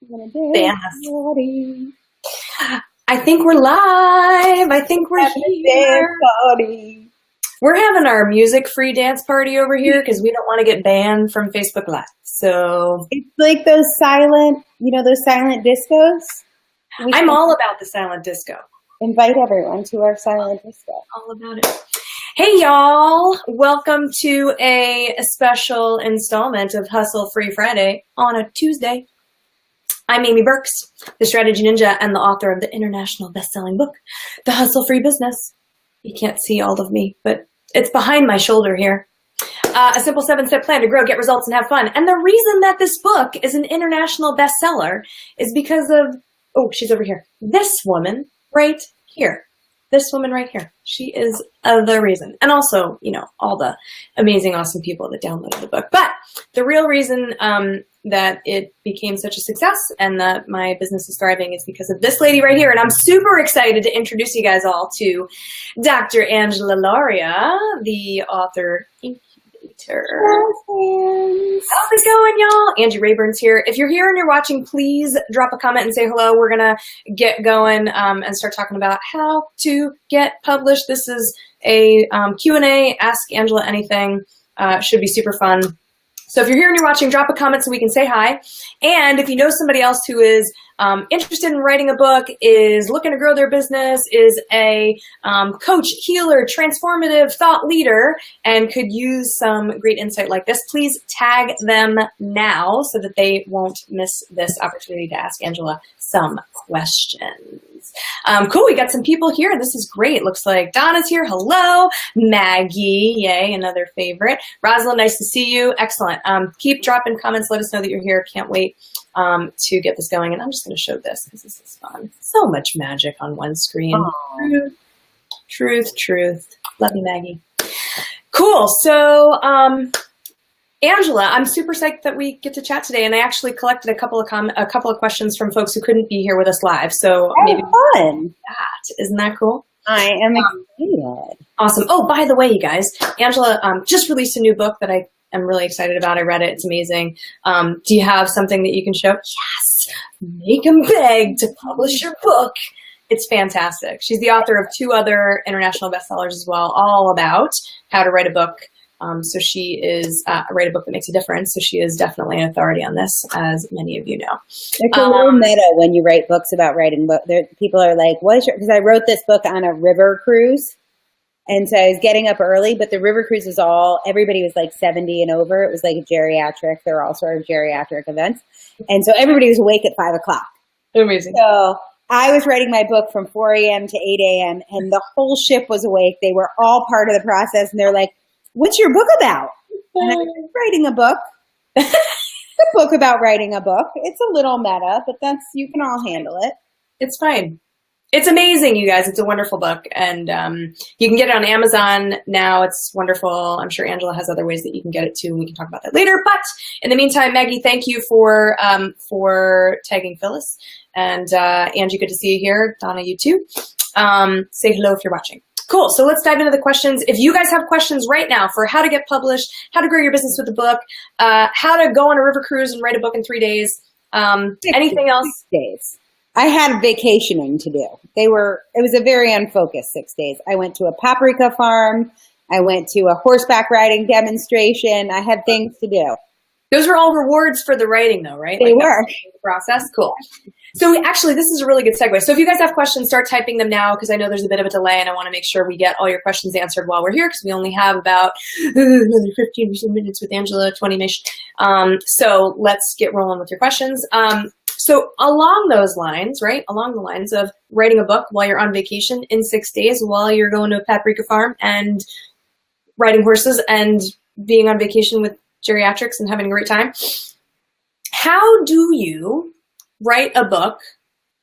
Ban us. I think we're live. I think we're here. We're having our music-free dance party over here because we don't want to get banned from Facebook Live. So it's like those silent, those silent discos. I'm all about the silent disco. Invite everyone to our silent disco. All about it. Hey, y'all. Welcome to a special installment of Hustle Free Friday on a Tuesday. I'm Amy Birks, the strategy ninja and the author of the international best-selling book, The Hustle Free Business. You can't see all of me, but it's behind my shoulder here. A simple 7-step plan to grow, get results, and have fun. And the reason that this book is an international bestseller is because of, oh, she's over here, this woman right here. This woman right here. She is the reason. And also, all the amazing, awesome people that downloaded the book. But the real reason that it became such a success and that my business is thriving is because of this lady right here. And I'm super excited to introduce you guys all to Dr. Angela Lauria, the author incubator. How's it going, y'all? Angie Rayburn's here. If you're here and you're watching, please drop a comment and say hello. We're going to get going and start talking about how to get published. This is a Q&A, Ask Angela Anything. Should be super fun. So if you're here and you're watching, drop a comment so we can say hi. And if you know somebody else who is interested in writing a book, is looking to grow their business, is a coach, healer, transformative thought leader, and could use some great insight like this, please tag them now so that they won't miss this opportunity to ask Angela some questions. Cool, we got some people here. This is great. Looks like Donna's here. Hello. Maggie, yay, another favorite. Rosalind, nice to see you. Excellent. Keep dropping comments. Let us know that you're here. Can't wait to get this going. And I'm just going to show this because this is fun. So much magic on one screen. Aww. Truth. Love you, Maggie. Cool. So, Angela, I'm super psyched that we get to chat today, and I actually collected a couple of questions from folks who couldn't be here with us live. So maybe fun. Isn't that cool? I am excited. Awesome. Oh, by the way, you guys, Angela just released a new book that I am really excited about. I read it. It's amazing. Do you have something that you can show? Yes. Make 'em beg to publish your book. It's fantastic. She's the author of 2 other international bestsellers as well, all about how to write a book. So she is write a book that makes a difference. So she is definitely an authority on this, as many of you know. It's a little meta when you write books about writing books. People are like, "What is your?" Because I wrote this book on a river cruise, and so I was getting up early. But the river cruise was everybody was like 70 and over. It was like a geriatric. There were all sort of geriatric events, and so everybody was awake at 5 o'clock. Amazing. So I was writing my book from 4 a.m. to 8 a.m. and the whole ship was awake. They were all part of the process, and they're like, "What's your book about?" And I'm writing a book. It's a book about writing a book. It's a little meta, but you can all handle it. It's fine. It's amazing, you guys. It's a wonderful book, and you can get it on Amazon now. It's wonderful. I'm sure Angela has other ways that you can get it too, and we can talk about that later. But in the meantime, Maggie, thank you for tagging Phyllis, and Angie, good to see you here. Donna, you too. Say hello if you're watching. Cool. So let's dive into the questions. If you guys have questions right now for how to get published, how to grow your business with a book, how to go on a river cruise and write a book in 3 days, anything else? 6 days. I had vacationing to do. It was a very unfocused 6 days. I went to a paprika farm. I went to a horseback riding demonstration. I had things to do. Those were all rewards for the writing though, right? They were. The process. Cool. So actually, this is a really good segue. So if you guys have questions, start typing them now because I know there's a bit of a delay and I want to make sure we get all your questions answered while we're here because we only have about another 15 minutes with Angela, 20-ish. So let's get rolling with your questions. So along those lines, right, along the lines of writing a book while you're on vacation in 6 days while you're going to a paprika farm and riding horses and being on vacation with geriatrics and having a great time, how do you write a book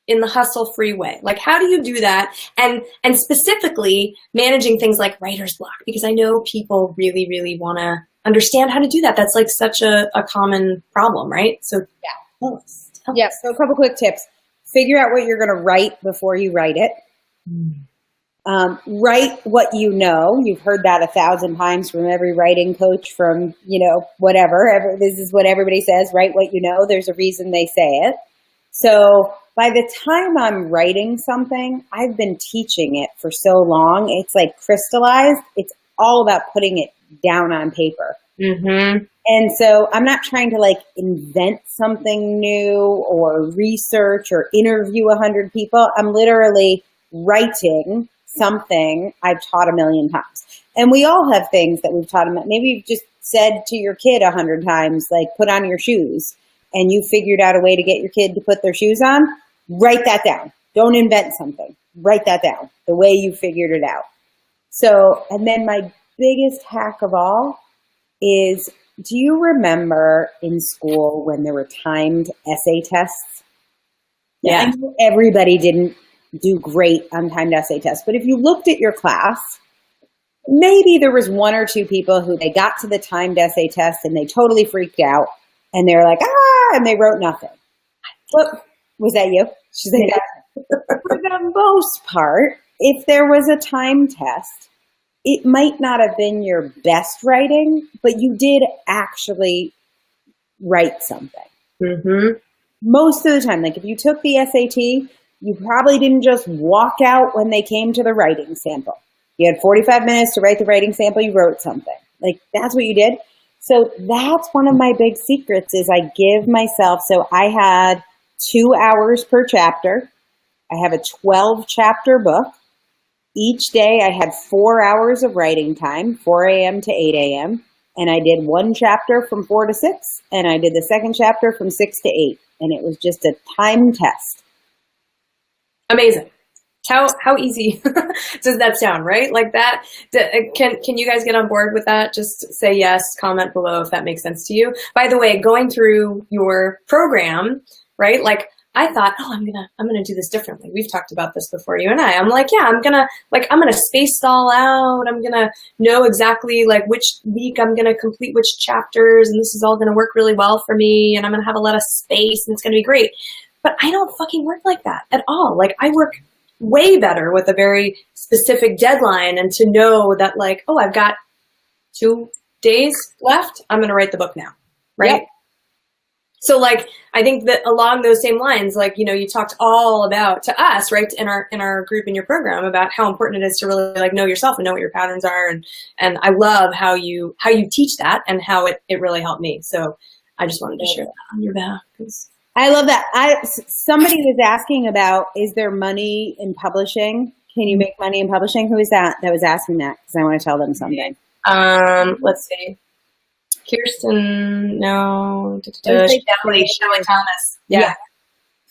in the hustle-free way? Like, how do you do that? And specifically managing things like writer's block, because I know people really, really want to understand how to do that. That's like such a common problem, right? So yeah, tell us. So a couple quick tips. Figure out what you're going to write before you write it. Write what you know. You've heard that 1,000 times from every writing coach from, whatever. This is what everybody says. Write what you know. There's a reason they say it. So by the time I'm writing something, I've been teaching it for so long. It's like crystallized. It's all about putting it down on paper. Mm-hmm. And so I'm not trying to like invent something new or research or interview 100 people. I'm literally writing something I've taught 1,000,000 times. And we all have things that we've taught them. Maybe you've just said to your kid 100 times, like, put on your shoes, and you figured out a way to get your kid to put their shoes on. Write that down. Don't invent something. Write that down the way you figured it out. So, and then my biggest hack of all is, do you remember in school when there were timed essay tests? Yeah. I know everybody didn't do great on timed essay tests, but if you looked at your class, maybe there was 1 or 2 people who they got to the timed essay test and they totally freaked out and they were like, and they wrote nothing. What, was that you? She's like, for the most part, if there was a time test, it might not have been your best writing, but you did actually write something. Mm-hmm. Most of the time, like if you took the SAT, you probably didn't just walk out when they came to the writing sample. You had 45 minutes to write the writing sample, you wrote something. Like that's what you did. So that's one of my big secrets is I give myself, so I had 2 hours per chapter. I have a 12 chapter book. Each day I had 4 hours of writing time, 4 a.m. to 8 a.m. And I did 1 chapter from 4 to 6. And I did the second chapter from 6 to 8. And it was just a time test. Amazing. How easy does that sound, right? Like that, can you guys get on board with that? Just say yes, comment below if that makes sense to you. By the way, going through your program, right? Like I thought, I'm gonna do this differently. We've talked about this before, you and I. I'm like, yeah, I'm gonna space it all out. I'm gonna know exactly like which week I'm gonna complete which chapters, and this is all gonna work really well for me, and I'm gonna have a lot of space, and it's gonna be great. But I don't fucking work like that at all. Like I work way better with a very specific deadline and to know that like, I've got 2 days left. I'm going to write the book now. Right. Yep. So like, I think that along those same lines, like, you talked all about to us, right. In our group, in your program about how important it is to really like know yourself and know what your patterns are. And I love how you teach that and how it really helped me. So I just wanted to share that on your behalf. I love that. Somebody was asking about, is there money in publishing? Can you make money in publishing? Who is that was asking that? Because I want to tell them something. Let's see. Kirsten, no. Shelley Thomas. Yeah.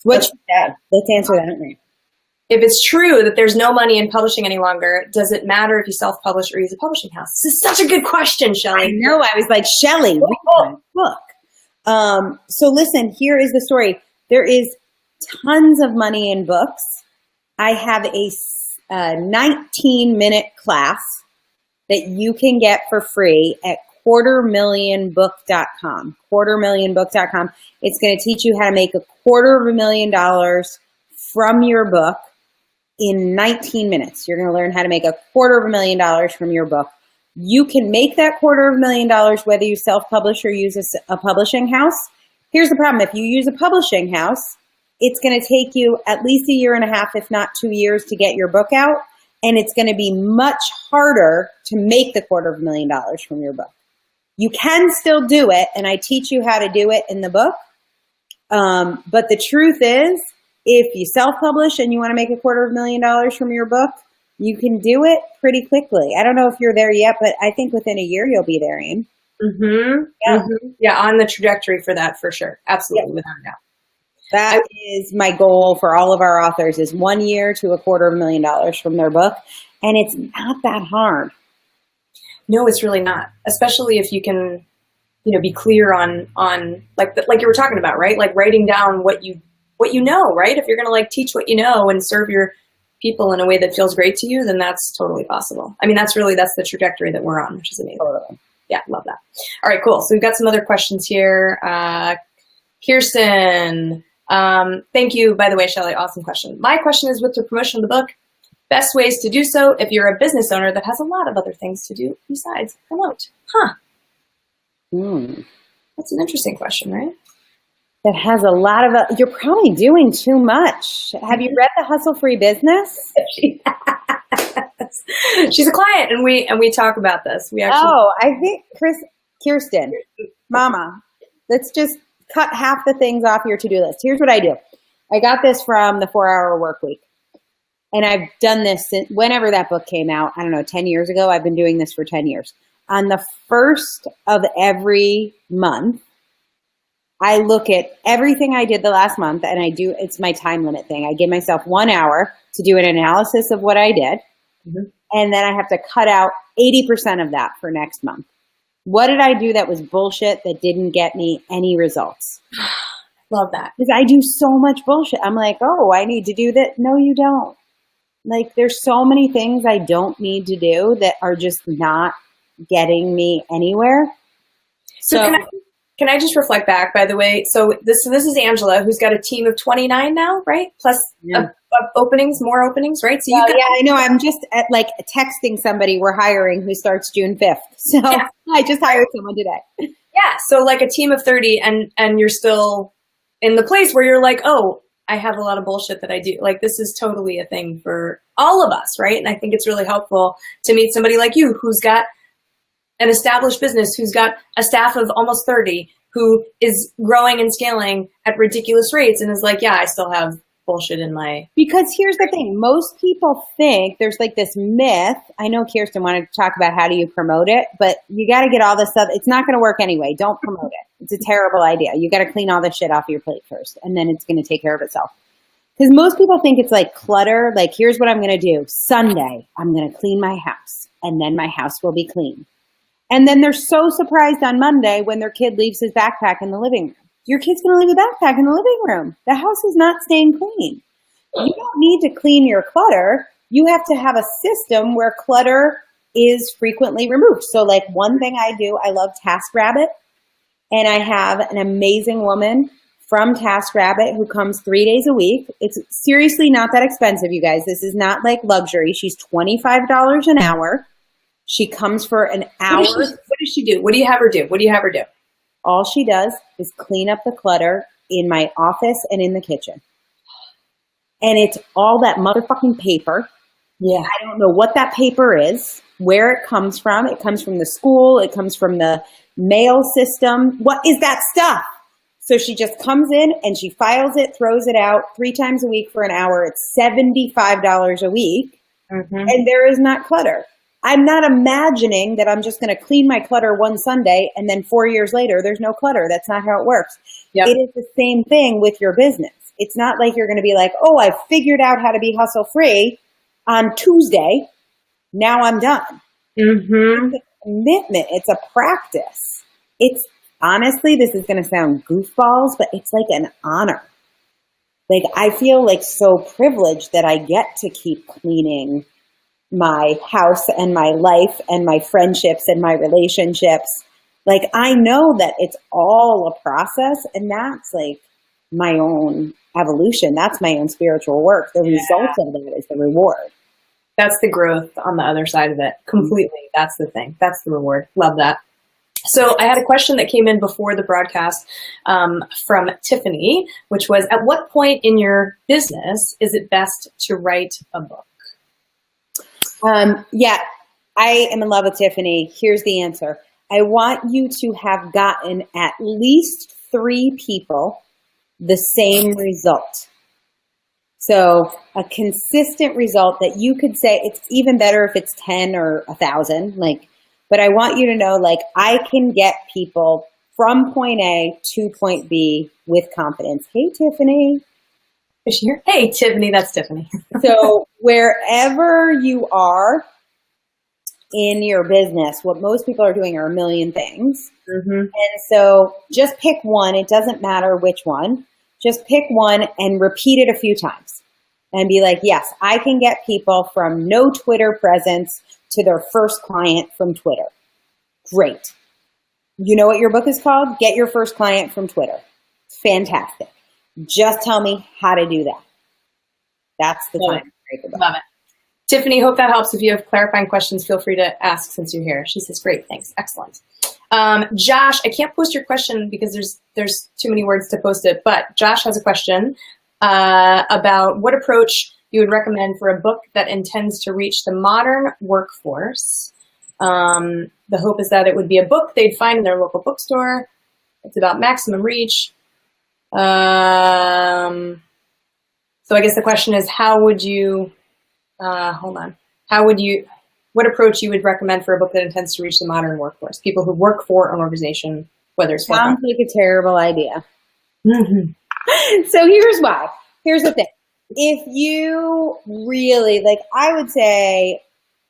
What she said. Let's answer that. If it's true that there's no money in publishing any longer, does it matter if you self-publish or use a publishing house? This is such a good question, Shelley. I know. I was like, Shelley, read my book. So listen, here is the story. There is tons of money in books. I have a 19-minute class that you can get for free at quartermillionbook.com. Quartermillionbook.com. It's going to teach you how to make $250,000 from your book in 19 minutes. You're going to learn how to make $250,000 from your book. You can make that $250,000 whether you self-publish or use a publishing house. Here's the problem. If you use a publishing house, it's going to take you at least 1.5 years, if not 2 years, to get your book out. And it's going to be much harder to make the $250,000 from your book. You can still do it, and I teach you how to do it in the book. But the truth is, if you self-publish and you want to make $250,000 from your book, you can do it pretty quickly. I don't know if you're there yet, but I think within 1 year you'll be there, Amy. Mm-hmm. Yeah. Mm-hmm. Yeah, on the trajectory for that, for sure. Absolutely, without a doubt. That is my goal for all of our authors, is 1 year to $250,000 from their book. And it's not that hard. No, it's really not. Especially if you can, be clear on like you were talking about, right? Like writing down what you know, right? If you're going to like teach what you know and serve your people in a way that feels great to you, then that's totally possible. I mean, that's the trajectory that we're on, which is amazing. Totally. Yeah, love that. All right, cool. So we've got some other questions here. Kirsten, thank you, by the way, Shelley, awesome question. My question is with the promotion of the book, best ways to do so if you're a business owner that has a lot of other things to do besides promote. That's an interesting question, right? that has a lot of, you're probably doing too much. Have you read The Hustle Free Business? She's a client, and we talk about this. We actually. Oh, I think Kirsten, Mama, let's just cut half the things off your to-do list. Here's what I do. I got this from the 4-Hour Workweek, and I've done this since whenever that book came out. I don't know, 10 years ago. I've been doing this for 10 years. On the first of every month, I look at everything I did the last month, and it's my time limit thing. I give myself 1 hour to do an analysis of what I did. Mm-hmm. And then I have to cut out 80% of that for next month. What did I do that was bullshit that didn't get me any results? Love that. Because I do so much bullshit. I'm like, oh, I need to do that. No, you don't. Like, there's so many things I don't need to do that are just not getting me anywhere. So can I just reflect back, by the way? So this is Angela, who's got a team of 29 now, right? Plus openings, more openings, right? So yeah, I know. I'm just texting somebody we're hiring who starts June 5th. So yeah. I just hired someone today. Yeah. So like a team of 30 and you're still in the place where you're like, oh, I have a lot of bullshit that I do. Like, this is totally a thing for all of us, right? And I think it's really helpful to meet somebody like you who's got an established business, who's got a staff of almost 30, who is growing and scaling at ridiculous rates and is like, yeah, I still have bullshit in my... Because here's the thing. Most people think there's like this myth. I know Kirsten wanted to talk about how do you promote it, but you got to get all this stuff. It's not going to work anyway. Don't promote it. It's a terrible idea. You got to clean all this shit off your plate first, and then it's going to take care of itself. Because most people think it's like clutter. Like, here's what I'm going to do. Sunday, I'm going to clean my house, and then my house will be clean. And then they're so surprised on Monday when their kid leaves his backpack in the living room. Your kid's going to leave a backpack in the living room. The house is not staying clean. You don't need to clean your clutter. You have to have a system where clutter is frequently removed. So like one thing I do, I love TaskRabbit. And I have an amazing woman from TaskRabbit who comes 3 days a week. It's seriously not that expensive, you guys. This is not like luxury. She's $25 an hour. She comes for an hour. What does she do? What do you have her do? What do you have her do? All she does is clean up the clutter in my office and in the kitchen. And it's all that motherfucking paper. Yeah. I don't know what that paper is, where it comes from. It comes from the school. It comes from the mail system. What is that stuff? So she just comes in and she files it, throws it out 3 times a week for an hour. It's $75 a week. Mm-hmm. And there is not clutter. I'm not imagining that I'm just going to clean my clutter one Sunday and then 4 years later, there's no clutter. That's not how it works. Yep. It is the same thing with your business. It's not like you're going to be like, oh, I've figured out how to be hustle free on Tuesday. Now I'm done. Mm-hmm. It's a commitment. It's a practice. It's honestly, this is going to sound goofballs, but it's like an honor. Like I feel like so privileged that I get to keep cleaning my house and my life and my friendships and my relationships. Like I know that it's all a process, and that's like my own evolution. That's my own spiritual work. The result of that is the reward. That's the growth on the other side of it. Completely. That's the thing. That's the reward. Love that. So I had a question that came in before the broadcast from Tiffany, which was, at what point in your business is it best to write a book? Yeah, I am in love with Tiffany. Here's the answer. I want you to have gotten at least 3 people the same result. So a consistent result that you could say, it's even better if it's 10 or 1,000, but I want you to know, I can get people from point A to point B with confidence. Hey, Tiffany. Is she here? Hey, Tiffany, that's Tiffany. So wherever you are in your business, what most people are doing are a million things. Mm-hmm. And so just pick one. It doesn't matter which one. Just pick one and repeat it a few times and be like, yes, I can get people from no Twitter presence to their first client from Twitter. Great. You know what your book is called? Get Your First Client from Twitter. Fantastic. Just tell me how to do that. That's the time to break the book. Love it. Tiffany, hope that helps. If you have clarifying questions, feel free to ask since you're here. She says, great, thanks. Excellent. Josh, I can't post your question because there's too many words to post it, but Josh has a question about what approach you would recommend for a book that intends to reach the modern workforce. The hope is that it would be a book they'd find in their local bookstore. It's about maximum reach. So I guess the question is, how would you, what approach you would recommend for a book that intends to reach the modern workforce? People who work for an organization, whether it's sounds like a terrible idea. So here's why. Here's the thing. If you really, I would say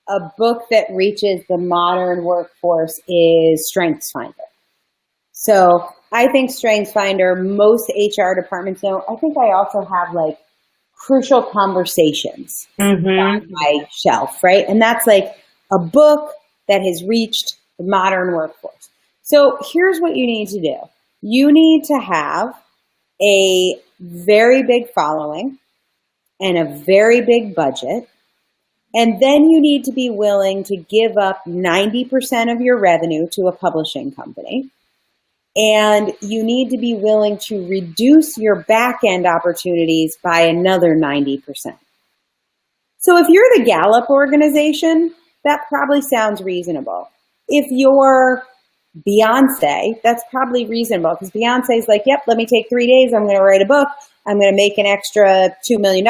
a book that reaches the modern workforce is StrengthsFinder. So I think StrengthsFinder, most HR departments know. I think I also have Crucial Conversations on my shelf, right? And that's a book that has reached the modern workforce. So here's what you need to do. You need to have a very big following and a very big budget. And then you need to be willing to give up 90% of your revenue to a publishing company. And you need to be willing to reduce your back-end opportunities by another 90%. So if you're the Gallup organization, that probably sounds reasonable. If you're Beyonce, that's probably reasonable because Beyonce's yep, let me take 3 days. I'm going to write a book. I'm going to make an extra $2 million.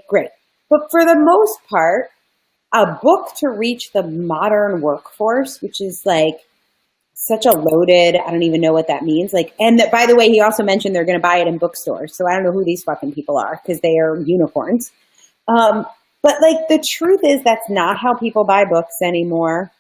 Great. But for the most part, a book to reach the modern workforce, which is such a loaded, I don't even know what that means. And that, by the way, he also mentioned they're going to buy it in bookstores. So I don't know who these fucking people are because they are unicorns. But the truth is that's not how people buy books anymore.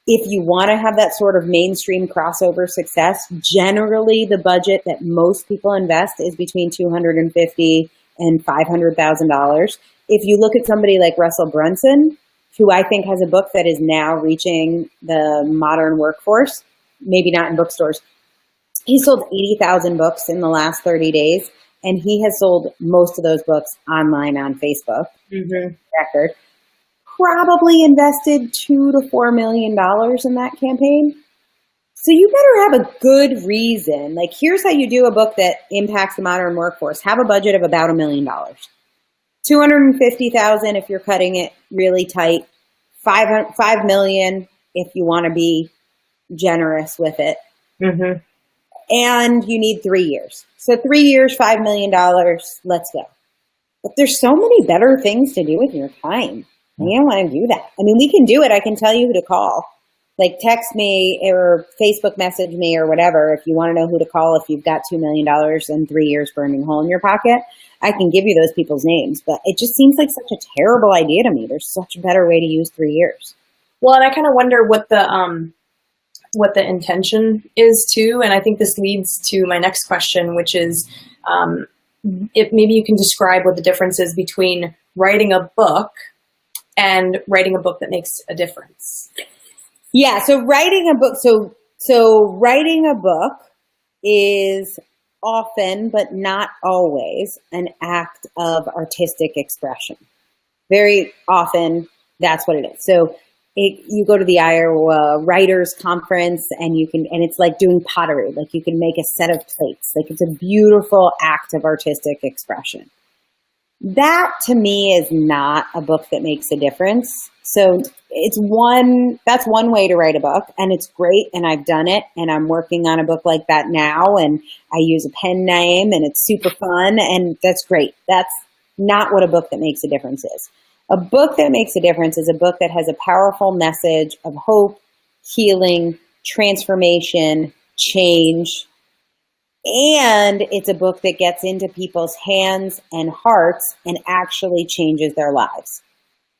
If you want to have that sort of mainstream crossover success, generally the budget that most people invest is between $250,000 and $500,000. If you look at somebody like Russell Brunson, who I think has a book that is now reaching the modern workforce, maybe not in bookstores. He sold 80,000 books in the last 30 days, and he has sold most of those books online on Facebook. Record. Probably invested $2 to $4 million in that campaign. So you better have a good reason. Here's how you do a book that impacts the modern workforce. Have a budget of about $1 million. $250,000 if you're cutting it really tight. $5 million if you want to be generous with it. And you need 3 years. So 3 years, $5 million, let's go. But there's so many better things to do with your time. And you don't want to do that. I mean, we can do it. I can tell you who to call. Text me or Facebook message me or whatever if you want to know who to call if you've got $2 million and 3 years burning a hole in your pocket. I can give you those people's names. But it just seems like such a terrible idea to me. There's such a better way to use 3 years. Well, and I kind of wonder what the intention is too. And I think this leads to my next question, which is if maybe you can describe what the difference is between writing a book and writing a book that makes a difference. Yeah, so writing a book, writing a book is often, but not always, an act of artistic expression. Very often, that's what it is. So you go to the Iowa Writers Conference and it's like doing pottery. You can make a set of plates. It's a beautiful act of artistic expression. That to me is not a book that makes a difference. So that's one way to write a book, and it's great, and I've done it, and I'm working on a book like that now, and I use a pen name, and it's super fun, and that's great. That's not what a book that makes a difference is. A book that makes a difference is a book that has a powerful message of hope, healing, transformation, change, and it's a book that gets into people's hands and hearts and actually changes their lives.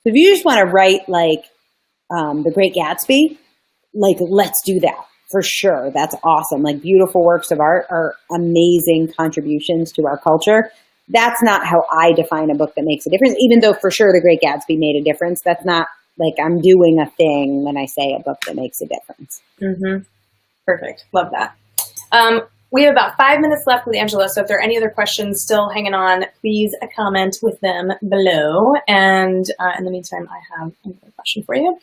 So if you just want to write The Great Gatsby, let's do that for sure. That's awesome. Beautiful works of art are amazing contributions to our culture. That's not how I define a book that makes a difference, even though for sure The Great Gatsby made a difference. That's not I'm doing a thing when I say a book that makes a difference. Perfect. Love that. We have about 5 minutes left with Angela, so if there are any other questions still hanging on, please comment with them below. And in the meantime, I have another question for you.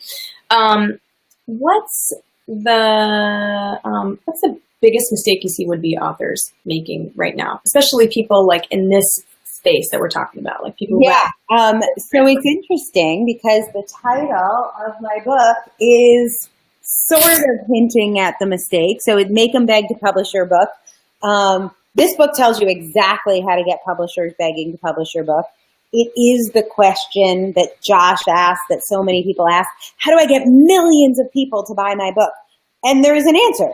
What's what's the biggest mistake you see would-be authors making right now, especially people like in this space that we're talking about, like people? Yeah. So it's interesting because the title of my book is sort of hinting at the mistake. So it Make 'em Beg to Publish Your Book. This book tells you exactly how to get publishers begging to publish your book. It is the question that Josh asked, that so many people ask, how do I get millions of people to buy my book? And there is an answer.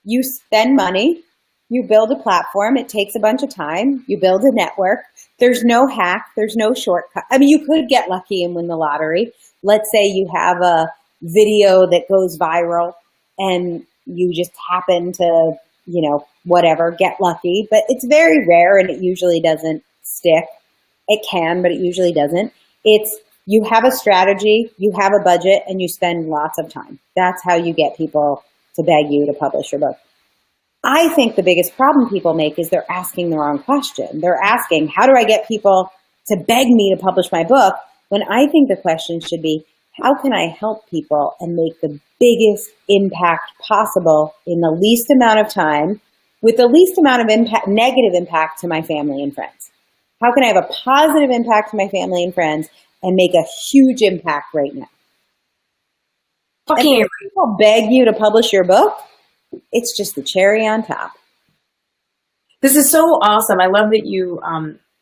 You spend money, you build a platform, it takes a bunch of time, you build a network. There's no hack, there's no shortcut. I mean, you could get lucky and win the lottery. Let's say you have a video that goes viral and you just happen to, whatever, get lucky. But it's very rare and it usually doesn't stick. It can, but it usually doesn't. It's you have a strategy, you have a budget, and you spend lots of time. That's how you get people to beg you to publish your book. I think the biggest problem people make is they're asking the wrong question. They're asking, how do I get people to beg me to publish my book? When I think the question should be, how can I help people and make the biggest impact possible in the least amount of time with the least amount of impact, negative impact to my family and friends? How can I have a positive impact to my family and friends and make a huge impact right now? Okay. If people beg you to publish your book, it's just the cherry on top. This is so awesome. I love that you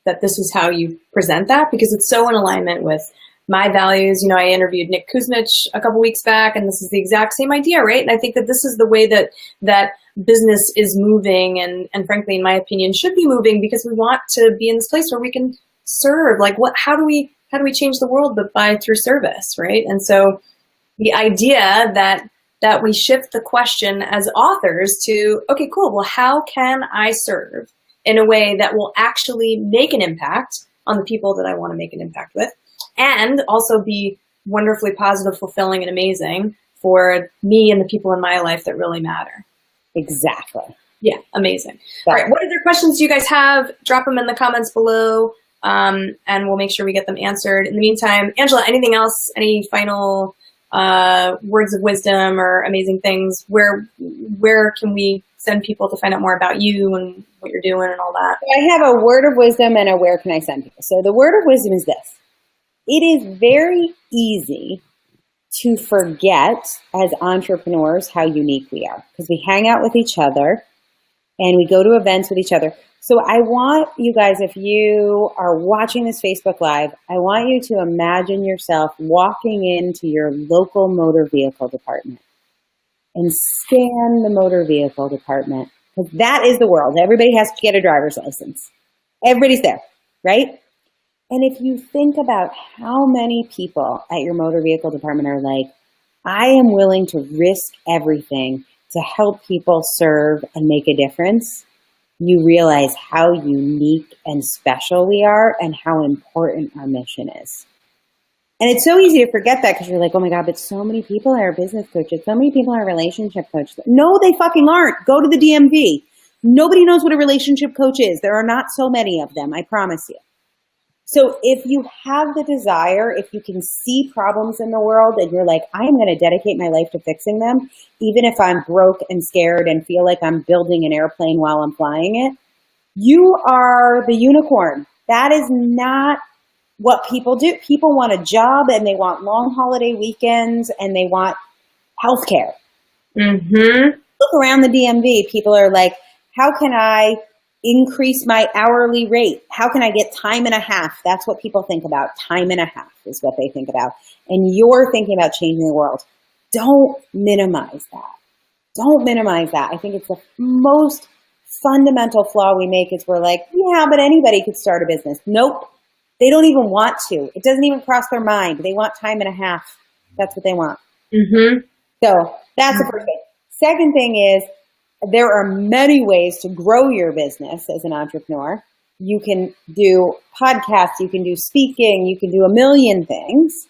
that this is how you present that, because it's so in alignment with my values. I interviewed Nick Kuzmich a couple weeks back, and this is the exact same idea, right? And I think that this is the way that business is moving, and frankly, in my opinion, should be moving, because we want to be in this place where we can serve. Like, how do we change the world but through service, right? And so the idea that we shift the question as authors to, okay, cool, well, how can I serve in a way that will actually make an impact on the people that I want to make an impact with, and also be wonderfully positive, fulfilling, and amazing for me and the people in my life that really matter. Exactly. Yeah, amazing. All right, what other questions do you guys have? Drop them in the comments below, and we'll make sure we get them answered. In the meantime, Angela, anything else? Any final words of wisdom or amazing things? Where can we send people to find out more about you and what you're doing and all that? I have a word of wisdom and a where can I send people. So the word of wisdom is this. It is very easy to forget as entrepreneurs how unique we are, because we hang out with each other and we go to events with each other. So I want you guys, if you are watching this Facebook Live, I want you to imagine yourself walking into your local motor vehicle department and scan the motor vehicle department, because that is the world. Everybody has to get a driver's license. Everybody's there, right? And if you think about how many people at your motor vehicle department are like, I am willing to risk everything to help people serve and make a difference, you realize how unique and special we are and how important our mission is. And it's so easy to forget that, because you're like, oh my God, but so many people are business coaches. So many people are relationship coaches. No, they fucking aren't. Go to the DMV. Nobody knows what a relationship coach is. There are not so many of them, I promise you. So if you have the desire, if you can see problems in the world and you're like, I am going to dedicate my life to fixing them, even if I'm broke and scared and feel like I'm building an airplane while I'm flying it, you are the unicorn. That is not what people do. People want a job and they want long holiday weekends and they want healthcare. Mm-hmm. Look around the DMV. People are like, how can I increase my hourly rate? How can I get time and a half? That's what people think about. Time and a half is what they think about. And you're thinking about changing the world. Don't minimize that. Don't minimize that. I think it's the most fundamental flaw we make is we're like, yeah, but anybody could start a business. Nope. They don't even want to. It doesn't even cross their mind. They want time and a half. That's what they want. Mm-hmm. So that's the first thing. Second thing is, there are many ways to grow your business as an entrepreneur. You can do podcasts, you can do speaking, you can do a million things.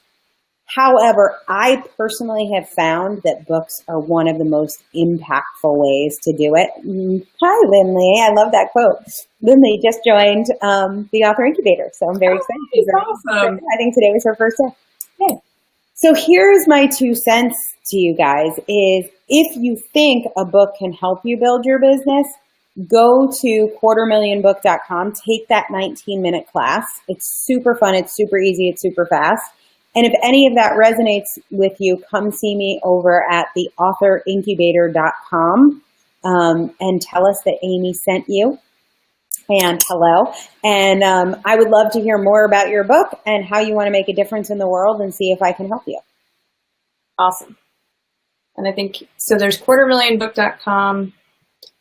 However, I personally have found that books are one of the most impactful ways to do it. Hi, Lindley. I love that quote. Lindley just joined the Author Incubator, so I'm very excited. Awesome. I think today was her first day. Yeah. So here's my 2 cents to you guys is if you think a book can help you build your business, go to quartermillionbook.com, take that 19-minute class. It's super fun. It's super easy. It's super fast. And if any of that resonates with you, come see me over at theauthorincubator.com and tell us that Amy sent you. And hello. And I would love to hear more about your book and how you want to make a difference in the world and see if I can help you. Awesome. And I think, so there's quartermillionbook.com.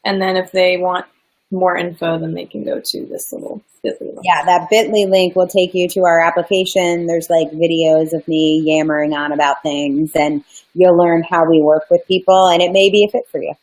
And then if they want more info, then they can go to this little bit.ly link. Yeah, that bit.ly link will take you to our application. There's like videos of me yammering on about things, and you'll learn how we work with people, and it may be a fit for you.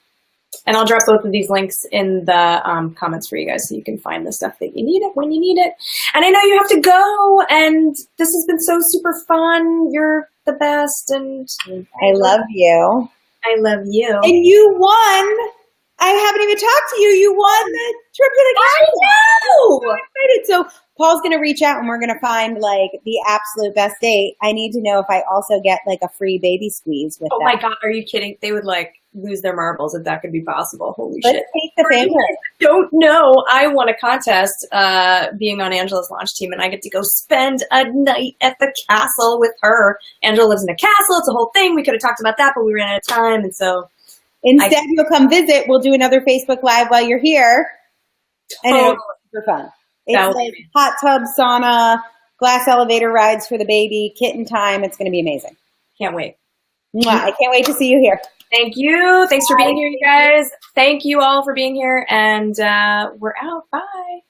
And I'll drop both of these links in the comments for you guys so you can find the stuff that you need it when you need it. And I know you have to go, and this has been so super fun. You're the best, and I love you. I love you. And you won. I haven't even talked to you. You won the trip to the castle. I know! I'm so excited. So Paul's going to reach out and we're going to find like the absolute best date. I need to know if I also get like a free baby squeeze with that. Oh my God, are you kidding? They would like lose their marbles if that could be possible. Holy Let's shit. take the family. Don't know. I won a contest being on Angela's launch team, and I get to go spend a night at the castle with her. Angela lives in a castle. It's a whole thing. We could have talked about that, but we ran out of time, and so instead, you'll come visit. We'll do another Facebook Live while you're here. And it'll be super fun. It's like hot tub, sauna, glass elevator rides for the baby, kitten time. It's going to be amazing. Can't wait. Mwah. I can't wait to see you here. Thank you. Thanks for being here, you guys. Thank you all for being here. And we're out. Bye.